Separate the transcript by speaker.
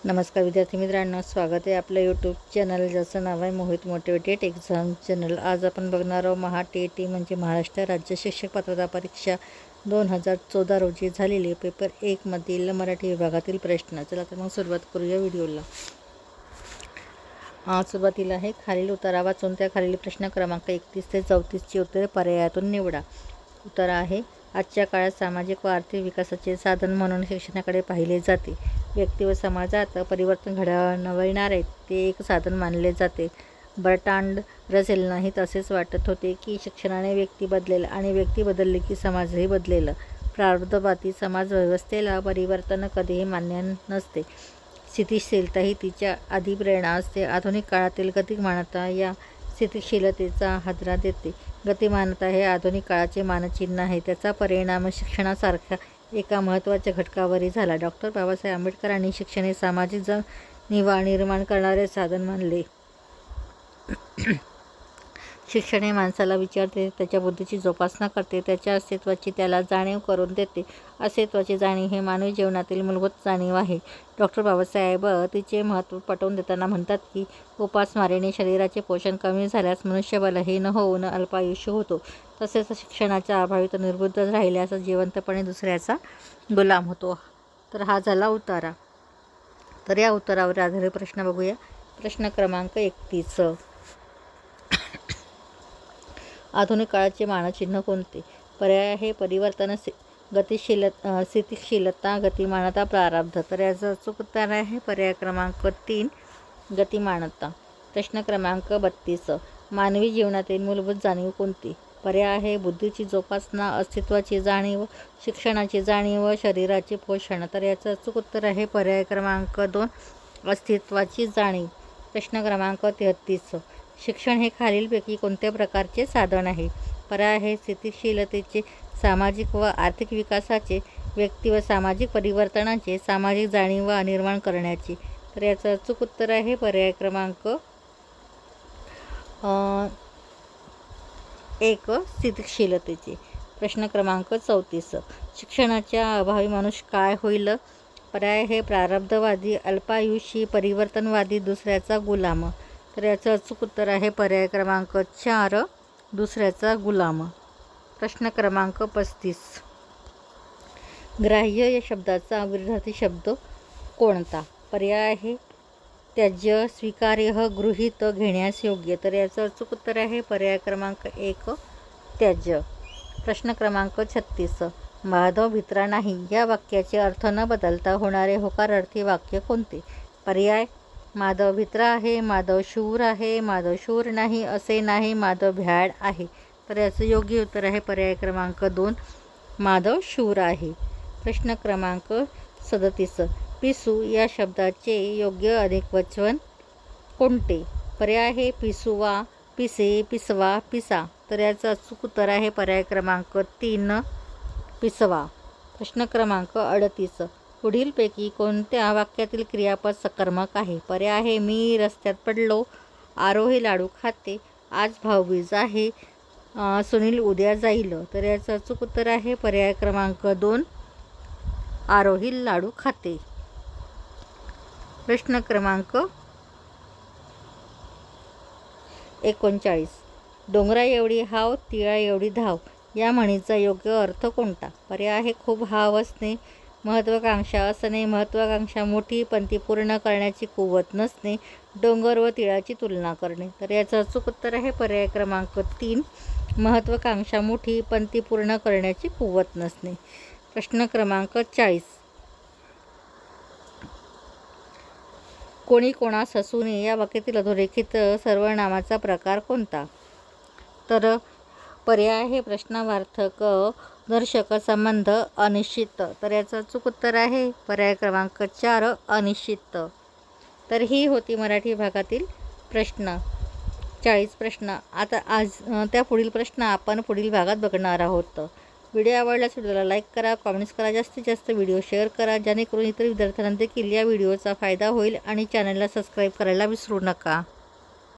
Speaker 1: नमस्कार विद्यार्थी मित्रांनो, स्वागत आहे आपल्या यूट्यूब चॅनल ज्याचं नाव आहे मोहित मोटिवेटेड एक्झाम चॅनल। आज आपण बघणार आहोत MHATET म्हणजे महाराष्ट्र राज्य शिक्षक पात्रता परीक्षा 2014 रोजी झालेली पेपर 1 मधील मराठी विभागातील प्रश्न। चला तर मग सुरुवात करूया व्हिडिओला। सुरुवातीला आहे खालील उत्तरा वाचून त्या खालील प्रश्न क्रमांक 31 ते 34 ची उत्तरे पर्यायातून निवडा। उत्तर आहे आजच्या काळात सामाजिक व आर्थिक विकासाचे साधन म्हणून शिक्षणाकडे पाहिले जाते। व्यक्ती व समाजात परिवर्तन घडविणारे ते एक साधन मानले जाते। बर्ट्रांड रसेलनाही तसेच वाटत होते की शिक्षणाने व्यक्ती बदलेल आणि व्यक्ती बदलली की समाजही बदलेल। प्रारब्धवादी समाज व्यवस्थेला परिवर्तन कधीही मान्य नसते। स्थितिशीलता ही तिच्या अधिप्रेरणा असते। आधुनिक काळातील गतिमानता या स्थितिशीलतेचा हादरा देते। गतिमानता हे आधुनिक काळाचे मानचिन्ह आहे। त्याचा परिणाम शिक्षणासारख्या एका महत्त्वाच्या घटकावरही झाला। डॉक्टर बाबासाहेब आंबेडकरांनी शिक्षण हे सामाजिक जाणीवा निर्माण करणारे साधन मानले। शिक्षण हे माणसाला विचारते, त्याच्या बुद्धीची जोपासना करते, त्याच्या अस्तित्वाची त्याला जाणीव करून देते। अस्तित्वाची जाणीव हे मानवी जीवनातील मूलभूत जाणीव आहे। डॉक्टर बाबासाहेब तिचे महत्त्व पटवून देताना म्हणतात की उपासमारीने शरीराचे पोषण कमी झाल्यास मनुष्य बलहीन होऊन अल्पायुष्य होतो, तसेच शिक्षणाच्या अभावी तो निर्बुद्ध राहिल्यास जिवंतपणे दुसऱ्याचा गुलाम होतो। तर हा झाला उतारा। तर या उत्तरावर आधारित प्रश्न बघूया। प्रश्न क्रमांक 31, आधुनिक काळाचे मानचिन्ह कोणते? पर्याय आहे परिवर्तन, स्थितिशीलता, गतिमानता, प्रारब्ध। तर याचं अचूक उत्तर आहे पर्याय क्रमांक 3 गतिमानता। प्रश्न क्रमांक 32, मानवी जीवनातील मूलभूत जाणीव कोणती? पर्याय आहे बुद्धीची जोपासना, अस्तित्वाची जाणीव, शिक्षणाची जाणीव, शरीराचे पोषण। तर याचं अचूक उत्तर आहे पर्याय क्रमांक 2 अस्तित्वाची जाणीव। प्रश्न क्रमांक 33, शिक्षण हे खालीलपैकी कोणत्या प्रकारचे साधन आहे? पर्याय आहे स्थितिशीलतेचे, सामाजिक व आर्थिक विकासाचे, व्यक्ती व सामाजिक परिवर्तनाचे, सामाजिक जाणीव निर्माण करण्याचे। तर याचं अचूक उत्तर आहे पर्याय क्रमांक 1 स्थितिशीलतेचे। प्रश्न क्रमांक 34, शिक्षणाच्या अभावी मनुष्य काय होईल? पर्याय हे प्रारब्धवादी, अल्पायुषी, परिवर्तनवादी, दुसऱ्याचा गुलाम। तर याचं अचूक उत्तर आहे पर्याय क्रमांक 4 दुसऱ्याचा गुलाम। प्रश्न क्रमांक 35, ग्राह्य या शब्दाचा विरुद्धार्थी शब्द कोणता? पर्याय आहे त्याज्य, स्वीकार्य, गृहीत, घेण्यास योग्य। तर याचं अचूक उत्तर आहे पर्याय क्रमांक 1 त्याज्य। प्रश्न क्रमांक 36, माधव भित्रा नाही या वाक्याचे अर्थ न बदलता होणारे होकारार्थी वाक्य कोणते? पर्याय माधव भित्रा आहे, माधव शूर आहे, माधव शूर नाही, असे नाही, माधव भ्याड आहे। तर याचं योग्य उत्तर आहे पर्याय क्रमांक 2 माधव शूर आहे। प्रश्न क्रमांक 37, पिसू या शब्दाचे योग्य अधिकवचन कोणते? पर्याय आहे पिसुवा, पिसे, पिसवा, पिसा। तर याचं अचूक उत्तर आहे पर्याय क्रमांक 3 पिसवा। प्रश्न क्रमांक 38, पुढीलपैकी कोणत्या वाक्यातील क्रियापद सकर्मक आहे? पर्याय आहे मी रस्त्यात पडलो, आरोही लाडू खाते, आज भाऊबीज आहे, सुनील उद्या जाईल। तर याचं अचूक उत्तर आहे पर्याय क्रमांक 2 आरोही लाडू खाते। प्रश्न क्रमांक 39, डोंगरा एवढी हाव, तिळा एवढी धाव या म्हणीचा योग्य अर्थ कोणता? पर्याय आहे खूप हाव असणे, महत्त्वाकांक्षा असणे, महत्त्वाकांक्षा मोठी पण ती पूर्ण करण्याची कुवत नसणे, डोंगर व तिळाची तुलना करणे। तर याचं अचूक उत्तर आहे पर्याय क्रमांक 3 महत्त्वाकांक्षा मोठी पण ती पूर्ण करण्याची कुवत नसणे। प्रश्न क्रमांक 40, कोणी कोणास हसू नये या वाक्यातील अधोरेखित सर्वनामाचा प्रकार कोणता? तर पर्याय आहे प्रश्नवार्थक, दर्शक, संबंध, अनिश्चित। तर याचं अचूक उत्तर आहे पर्याय क्रमांक 4 अनिश्चित। तर ही होती मराठी विभागातील प्रश्न 40 प्रश्न। आता त्या पुढील प्रश्न आपण पुढील भागात बघणार आहोत। व्हिडिओ आवडल्यास व्हिडिओला लाईक करा, कमेंट्स करा, जास्तीत जास्त व्हिडिओ शेअर करा जेणेकरून इतर विद्यार्थ्यांना देखील या व्हिडिओचा फायदा होईल आणि चॅनलला सबस्क्राईब करायला विसरू नका।